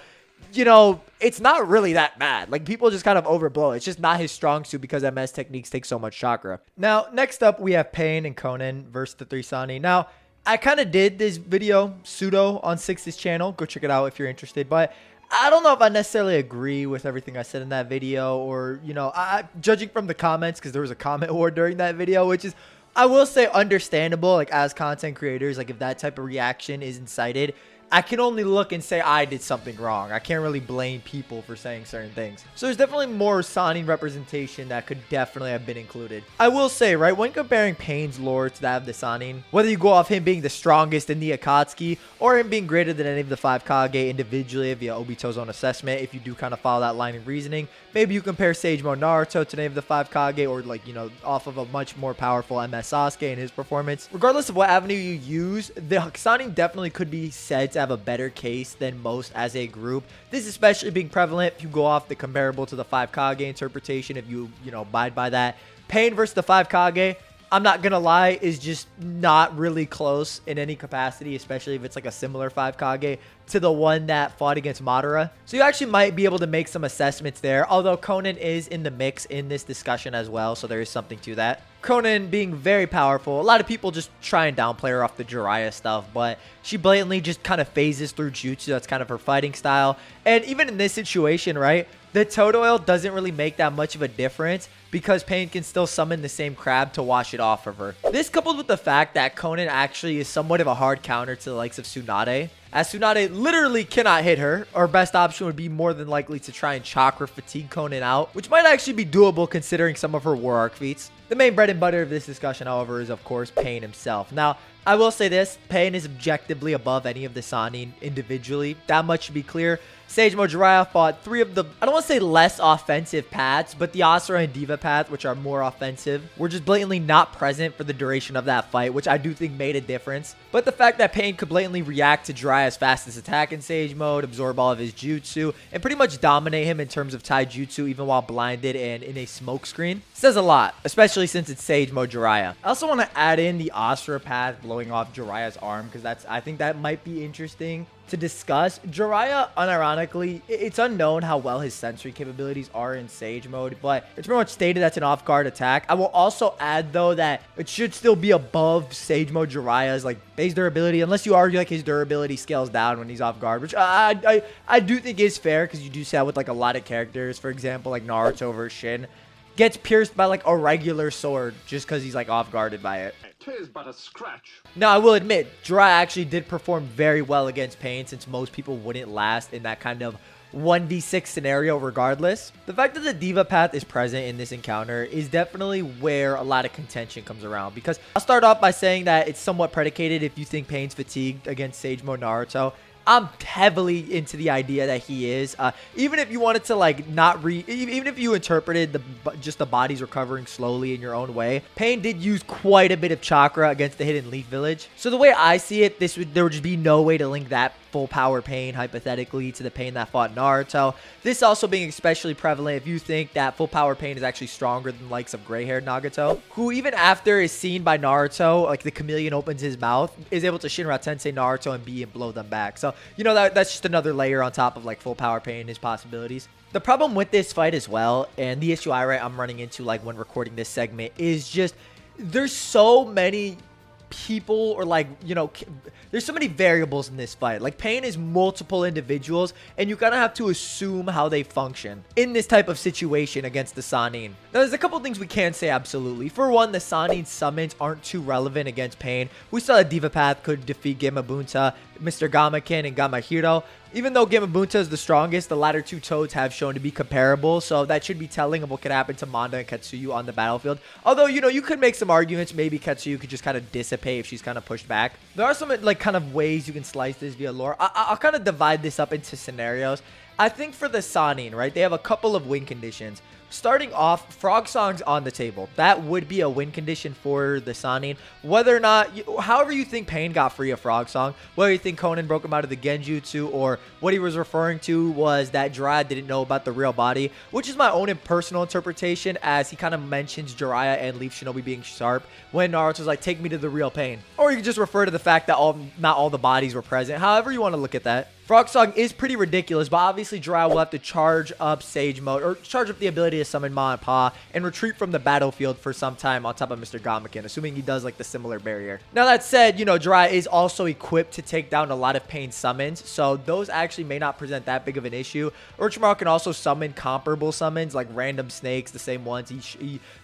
you know, it's not really that bad. Like, people just kind of overblow it. It's just not his strong suit because MS techniques take so much chakra. Now, next up, we have Pain and Konan versus the 3 Sannin. Now, I kind of did this video pseudo on Six's channel. Go check it out if you're interested. But I don't know if I necessarily agree with everything I said in that video, or, you know, judging from the comments, because there was a comment war during that video, which is, I will say, understandable. Like, as content creators, like if that type of reaction is incited, I can only look and say I did something wrong. I can't really blame people for saying certain things. So there's definitely more Sannin representation that could definitely have been included. I will say, right, when comparing Pain's lore to that of the Sannin, whether you go off him being the strongest in the Akatsuki or him being greater than any of the 5 Kage individually via Obito's own assessment, if you do kind of follow that line of reasoning, maybe you compare Sage Mode Naruto to any of the 5 Kage, or like, you know, off of a much more powerful MS Sasuke in his performance. Regardless of what avenue you use, the Sannin definitely could be said to have a better case than most as a group. This especially being prevalent if you go off the comparable to the 5 Kage interpretation, if you know, abide by that. Pain versus the 5 Kage, I'm not gonna lie, is just not really close in any capacity, especially if it's like a similar 5 Kage to the one that fought against Madara. So you actually might be able to make some assessments there, although Konan is in the mix in this discussion as well, so there is something to that. Konan being very powerful. A lot of people just try and downplay her off the Jiraiya stuff, but she blatantly just kind of phases through jutsu. That's kind of her fighting style. And even in this situation, right, the Toad Oil doesn't really make that much of a difference because Pain can still summon the same crab to wash it off of her. This coupled with the fact that Konan actually is somewhat of a hard counter to the likes of Tsunade, as Tsunade literally cannot hit her. Our best option would be more than likely to try and chakra fatigue Konan out, which might actually be doable considering some of her War Arc feats. The main bread and butter of this discussion, however, is of course Pain himself. Now, I will say this, Pain is objectively above any of the Sannin individually. That much should be clear. Sage Mode Jiraiya fought 3 of the, I don't want to say less offensive paths, but the Asura and Diva path, which are more offensive, were just blatantly not present for the duration of that fight, which I do think made a difference. But the fact that Pain could blatantly react to Jiraiya's fastest attack in Sage Mode, absorb all of his jutsu, and pretty much dominate him in terms of taijutsu even while blinded and in a smoke screen, says a lot, especially since it's Sage Mode Jiraiya. I also want to add in the Asura path blowing off Jiraiya's arm, because I think that might be interesting to discuss. Jiraiya, unironically, it's unknown how well his sensory capabilities are in Sage Mode, but it's pretty much stated that's an off-guard attack. I will also add, though, that it should still be above Sage Mode Jiraiya's like base durability, unless you argue like his durability scales down when he's off guard, which I do think is fair, because you do see that with like a lot of characters, for example, like Naruto versus Shin. gets pierced by like a regular sword just because he's like off guarded by it. 'Tis but a scratch. Now, I will admit, Jiraiya actually did perform very well against Pain since most people wouldn't last in that kind of 1v6 scenario regardless. The fact that the Diva Path is present in this encounter is definitely where a lot of contention comes around, because I'll start off by saying that it's somewhat predicated if you think Pain's fatigued against Sage Mode Naruto. I'm heavily into the idea that he is. Even if you wanted to like even if you interpreted just the bodies recovering slowly in your own way, Pain did use quite a bit of chakra against the Hidden Leaf Village. So the way I see it, there would just be no way to link that full power Pain hypothetically to the Pain that fought Naruto. This also being especially prevalent if you think that full power Pain is actually stronger than the likes of gray-haired Nagato, who even after is seen by Naruto, like the chameleon opens his mouth, is able to Shinra Tensei Naruto and blow them back. So, you know, that's just another layer on top of like full power Pain and his possibilities. The problem with this fight as well, and the issue I'm running into like when recording this segment, is just there's so many people, or like, you know, there's so many variables in this fight. Like, Pain is multiple individuals, and you kind of have to assume how they function in this type of situation against the Sannin. Now, there's a couple things we can say absolutely. For one, the Sannin summons aren't too relevant against Pain. We saw that Diva Path could defeat Gamabunta, Mr. Gamakin, and Gamahiro. Even though Gamabunta is the strongest, the latter two toads have shown to be comparable, so that should be telling of what could happen to Manda and Katsuyu on the battlefield. Although, you know, you could make some arguments. Maybe Katsuyu could just kind of dissipate if she's kind of pushed back. There are some, like, kind of ways you can slice this via lore. I'll kind of divide this up into scenarios. I think for the Sannin, right, they have a couple of win conditions. Starting off, Frog Song's on the table. That would be a win condition for the Sannin. Whether or not, however you think Pain got free of Frog Song, whether you think Konan broke him out of the Genjutsu, or what he was referring to was that Jiraiya didn't know about the real body, which is my own personal interpretation, as he kind of mentions Jiraiya and Leaf Shinobi being sharp when Naruto's like, take me to the real Pain. Or you can just refer to the fact that not all the bodies were present. However you want to look at that. Frog Song is pretty ridiculous, but obviously Jiraiya will have to charge up Sage Mode, or charge up the ability to summon Ma and Pa, and retreat from the battlefield for some time on top of Mr. Gamakin, assuming he does like the similar barrier. Now that said, you know, Jiraiya is also equipped to take down a lot of Pain summons, so those actually may not present that big of an issue. Orochimaru can also summon comparable summons, like random snakes, the same ones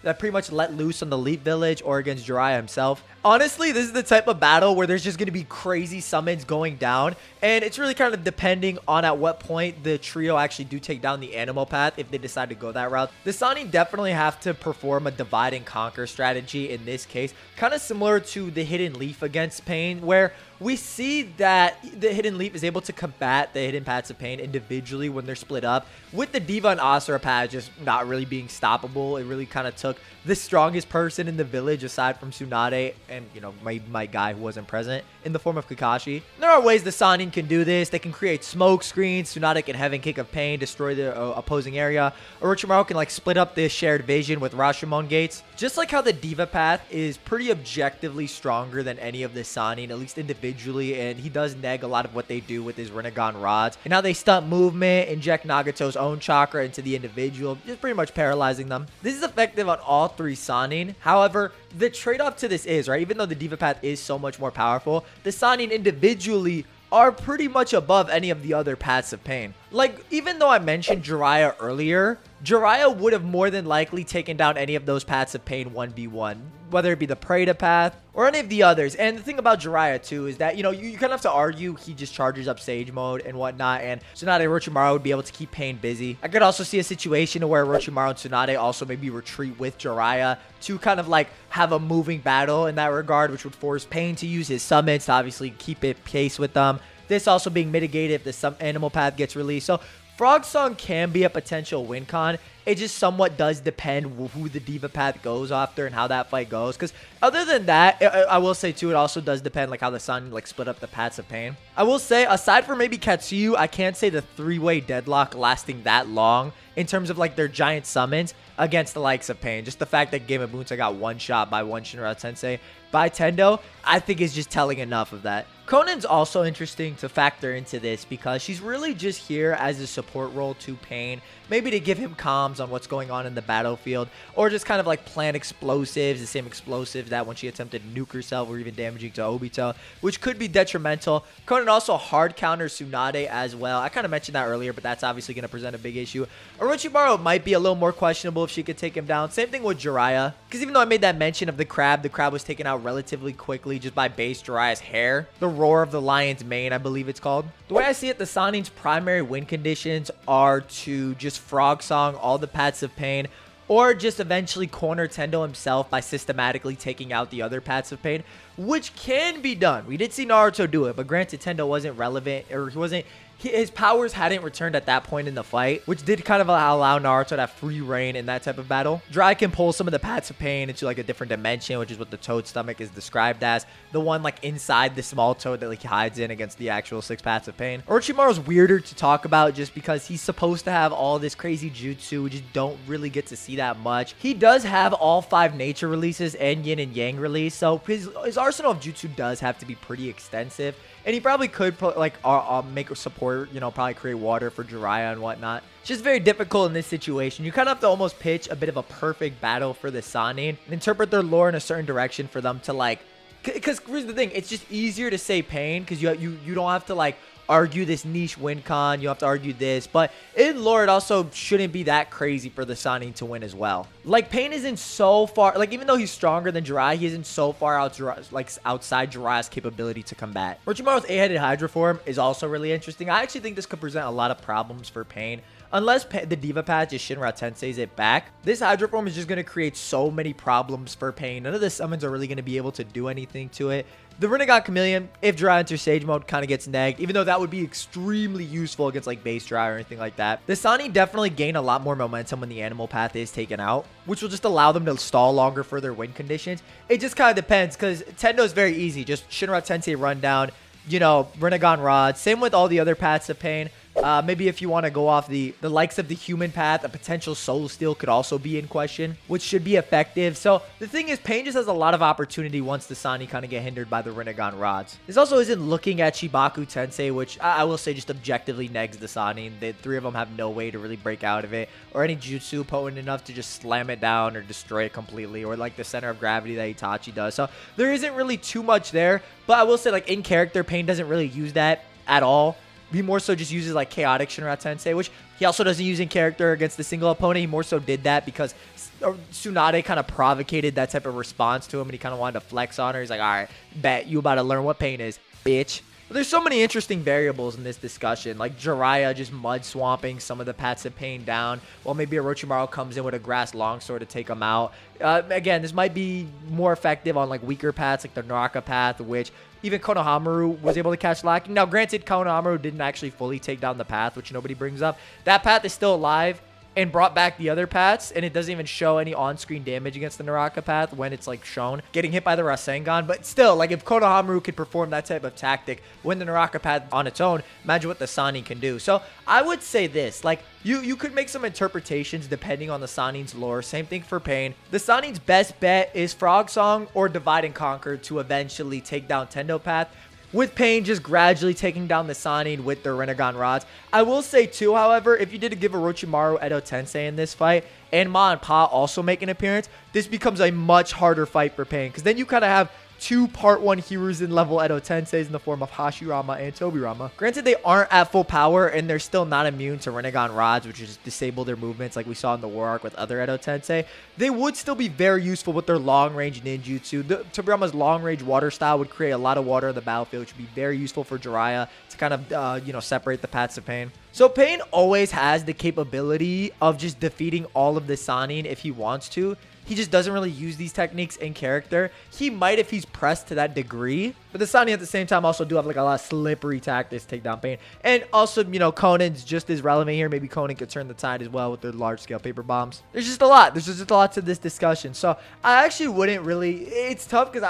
that pretty much let loose on the Leaf Village or against Jiraiya himself. Honestly, this is the type of battle where there's just going to be crazy summons going down, and it's really kind of depending on at what point the trio actually do take down the animal path if they decide to go that route. The Sannin definitely have to perform a divide and conquer strategy in this case, kind of similar to the Hidden Leaf against Pain, where we see that the Hidden Leaf is able to combat the hidden paths of Pain individually when they're split up, with the Diva and Asura path just not really being stoppable. It really kind of took the strongest person in the village, aside from Tsunade and, you know, my guy who wasn't present, in the form of Kakashi. There are ways the Sannin can do this. They can create smoke screens. Tsunade can Heaven Kick of Pain, destroy the opposing area. Orochimaru can like split up this shared vision with Rashomon gates. Just like how the Diva path is pretty objectively stronger than any of the Sannin, at least individually, and he does neg a lot of what they do with his Rinnegan rods, and how they stunt movement, inject Nagato's own chakra into the individual, just pretty much paralyzing them. This is effective on all three Sannin. However, the trade-off to this is, right, even though the Diva path is so much more powerful, the Sannin individually are pretty much above any of the other paths of Pain. Like, even though I mentioned Jiraiya earlier, Jiraiya would have more than likely taken down any of those paths of Pain 1v1, whether it be the Preda path or any of the others. And the thing about Jiraiya too is that, you know, you kind of have to argue he just charges up Sage Mode and whatnot, and Tsunade and Orochimaru would be able to keep Pain busy. I could also see a situation where Orochimaru and Tsunade also maybe retreat with Jiraiya to kind of like have a moving battle in that regard, which would force Pain to use his summons to obviously keep it pace with them. This also being mitigated if the animal path gets released. So Frog Song can be a potential win con. It just somewhat does depend who the Diva path goes after and how that fight goes. Because other than that, I will say too, it also does depend like how the Sun like split up the paths of Pain. I will say, aside from maybe Katsuyu, I can't say the three-way deadlock lasting that long in terms of like their giant summons against the likes of Pain. Just the fact that Gamabunta got one shot by one Shinra Tensei by Tendo, I think is just telling enough of that. Conan's also interesting to factor into this because she's really just here as a support role to Pain, maybe to give him comms on what's going on in the battlefield, or just kind of like plant explosives, the same explosives that when she attempted to nuke herself or even damaging to Obito, which could be detrimental. Conan also hard counters Tsunade as well. I kind of mentioned that earlier, but that's obviously going to present a big issue. Orochimaru might be a little more questionable if she could take him down. Same thing with Jiraiya, because even though I made that mention of the crab was taken out relatively quickly just by base Jiraiya's hair. The roar of the lion's mane, I believe it's called. The way I see it, the Sannin's primary win conditions are to just frog song all the paths of pain, or just eventually corner Tendo himself by systematically taking out the other paths of pain, which can be done. We did see Naruto do it, but granted Tendo wasn't relevant, or his powers hadn't returned at that point in the fight, which did kind of allow Naruto to have free reign in that type of battle. Jiraiya can pull some of the paths of pain into like a different dimension, which is what the toad stomach is described as. The one like inside the small toad that like hides in against the actual 6 paths of pain. Orochimaru's weirder to talk about just because he's supposed to have all this crazy jutsu. We just don't really get to see that much. He does have all 5 nature releases and yin and yang release, so his arsenal of jutsu does have to be pretty extensive. And he probably could like make a support, you know, probably create water for Jiraiya and whatnot. It's just very difficult in this situation. You kind of have to almost pitch a bit of a perfect battle for the Sannin and interpret their lore in a certain direction for them to like, because here's the thing, it's just easier to say Pain because you don't have to like argue this niche win con, you have to argue this, but in lore it also shouldn't be that crazy for the Sannin to win as well. Like Pain isn't so far, like even though he's stronger than Jiraiya, he isn't so far out like outside Jiraiya's capability to combat. Orochimaru's 8-headed Hydra form is also really interesting. I actually think this could present a lot of problems for Pain. Unless the Diva Patch just Shinra Tensei's it back, this Hydra form is just going to create so many problems for Pain. None of the summons are really going to be able to do anything to it. The Rinnegan Chameleon, if Jiraiya enters Sage Mode, kind of gets nagged, even though that would be extremely useful against like base Jiraiya or anything like that. The Sannin definitely gain a lot more momentum when the animal path is taken out, which will just allow them to stall longer for their win conditions. It just kind of depends, because Tendo is very easy. Just Shinra Tensei rundown, you know, Rinnegan Rod. Same with all the other paths of Pain. Maybe if you want to go off the likes of the human path, a potential soul steal could also be in question, which should be effective. So the thing is, Pain just has a lot of opportunity once the Sannin kind of get hindered by the Rinnegan rods. This also isn't looking at Shibaku Tensei, which I will say just objectively negs the Sannin. The 3 of them have no way to really break out of it, or any jutsu potent enough to just slam it down or destroy it completely, or like the center of gravity that Itachi does. So there isn't really too much there, but I will say like in character, Pain doesn't really use that at all. He more so just uses like chaotic Shinra Tensei, which he also doesn't use in character against the single opponent. He more so did that because Tsunade kind of provocated that type of response to him, and he kind of wanted to flex on her. He's like, all right, bet you about to learn what pain is, bitch. But there's so many interesting variables in this discussion, like Jiraiya just mud swamping some of the paths of Pain down, while maybe Orochimaru comes in with a grass longsword to take him out. Again, this might be more effective on like weaker paths, like the Naraka path, which even Konohamaru was able to catch lacking. Now, granted, Konohamaru didn't actually fully take down the path, which nobody brings up. That path is still alive and brought back the other paths, and it doesn't even show any on-screen damage against the Naraka path when it's like shown getting hit by the Rasengan. But still, like if Konohamaru could perform that type of tactic when the Naraka path on its own, imagine what the Sannin can do. So I would say this, like you could make some interpretations depending on the Sannin's lore. Same thing for Pain. The Sannin's best bet is Frog Song or Divide and Conquer to eventually take down Tendo path, with Pain just gradually taking down the Sannin with their Rinnegan rods. I will say too, however, if you did give Orochimaru Edo Tensei in this fight, and Ma and Pa also make an appearance, this becomes a much harder fight for Pain, because then you kind of have 2 Part 1 heroes in level Edo Tenseis in the form of Hashirama and Tobirama. Granted, they aren't at full power, and they're still not immune to Rinnegan rods, which just disable their movements like we saw in the War Arc with other Edo Tensei. They would still be very useful with their long-range ninjutsu. Tobirama's long-range water style would create a lot of water on the battlefield, which would be very useful for Jiraiya to kind of, separate the paths of Pain. So Pain always has the capability of just defeating all of the Sannin if he wants to. He just doesn't really use these techniques in character. He might if he's pressed to that degree. But the Sannin at the same time also do have like a lot of slippery tactics to take down Pain. And also, Conan's just as relevant here. Maybe Conan could turn the tide as well with their large-scale paper bombs. There's just a lot. There's just a lot to this discussion. So I actually wouldn't really... It's tough because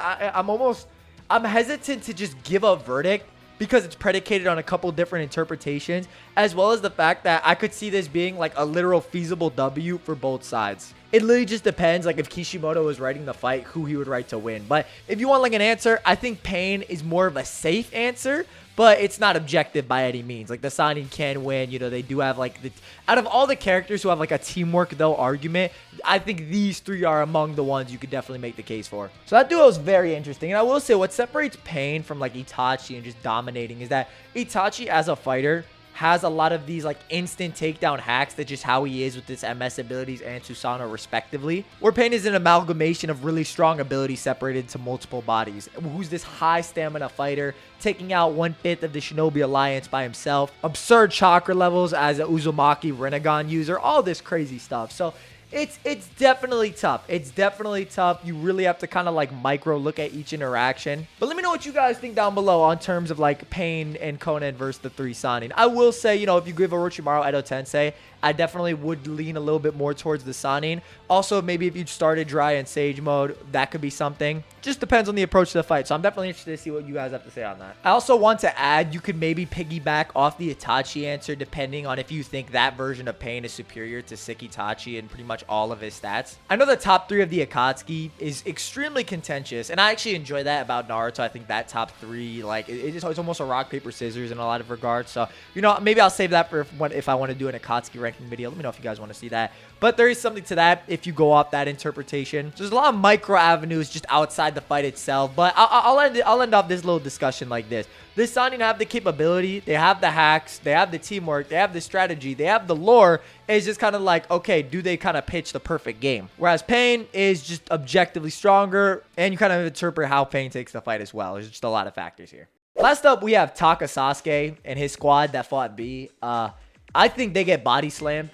I'm hesitant to just give a verdict because it's predicated on a couple different interpretations, as well as the fact that I could see this being like a literal feasible W for both sides. It literally just depends, like if Kishimoto was writing the fight, who he would write to win. But if you want like an answer, I think Pain is more of a safe answer, but it's not objective by any means. Like the Sannin can win, you know, they do have like out of all the characters who have like a teamwork though argument, I think these three are among the ones you could definitely make the case for. So that duo is very interesting. And I will say what separates Pain from like Itachi and just dominating is that Itachi as a fighter has a lot of these like instant takedown hacks. That's just how he is with his MS abilities and Susanoo respectively. Where Pain is an amalgamation of really strong abilities separated into multiple bodies. Who's this high stamina fighter, taking out 1/5 of the Shinobi Alliance by himself. Absurd chakra levels as a Uzumaki Rinnegan user. All this crazy stuff. So it's definitely tough. It's definitely tough. You really have to kind of like micro look at each interaction. But let me know what you guys think down below on terms of like Pain and Konan versus the 3 Sannin. I will say, you know, if you give Orochimaru Edo Tensei, I definitely would lean a little bit more towards the Sannin. Also, maybe if you started dry in Sage mode, that could be something. Just depends on the approach to the fight. So I'm definitely interested to see what you guys have to say on that. I also want to add, you could maybe piggyback off the Itachi answer depending on if you think that version of Pain is superior to Sick Itachi and pretty much all of his stats. I know the top 3 of the Akatsuki is extremely contentious, and I actually enjoy that about Naruto. I think that top 3, like, it's almost a rock, paper, scissors in a lot of regards. So, you know, maybe I'll save that for if I want to do an Akatsuki ranking video. Let me know if you guys want to see that. But there is something to that if you go off that interpretation. So there's a lot of micro avenues just outside the fight itself. But I'll end off this little discussion like this. The Sannin have the capability, they have the hacks, they have the teamwork, they have the strategy, they have the lore. It's just kind of like, okay, do they kind of pitch the perfect game? Whereas Pain is just objectively stronger, and you kind of interpret how Pain takes the fight as well. There's just a lot of factors here. Last up, we have Taka Sasuke and his squad that fought B. I think they get body slammed.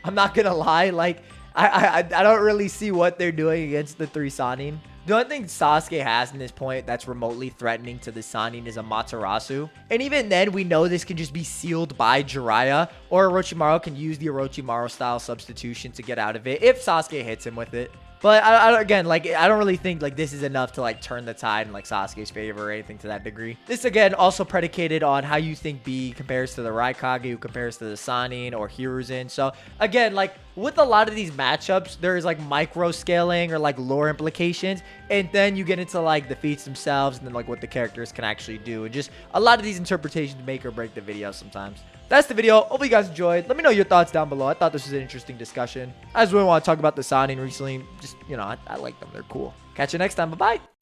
I'm not gonna lie, like I don't really see what they're doing against the 3 Sannin. The only thing Sasuke has in this point that's remotely threatening to the Sannin is a Matarasu. And even then, we know this can just be sealed by Jiraiya, or Orochimaru can use the Orochimaru style substitution to get out of it if Sasuke hits him with it. But again, like, I don't really think like this is enough to like turn the tide in like Sasuke's favor or anything to that degree. This again also predicated on how you think B compares to the Raikage, who compares to the Sannin or Hiruzen. So again, like with a lot of these matchups, there is like micro scaling or like lore implications, and then you get into like the feats themselves and then like what the characters can actually do, and just a lot of these interpretations make or break the video sometimes. That's the video. Hope you guys enjoyed. Let me know your thoughts down below. I thought this was an interesting discussion. I just really want to talk about the Sannin recently. Just, you know, I like them. They're cool. Catch you next time. Bye-bye.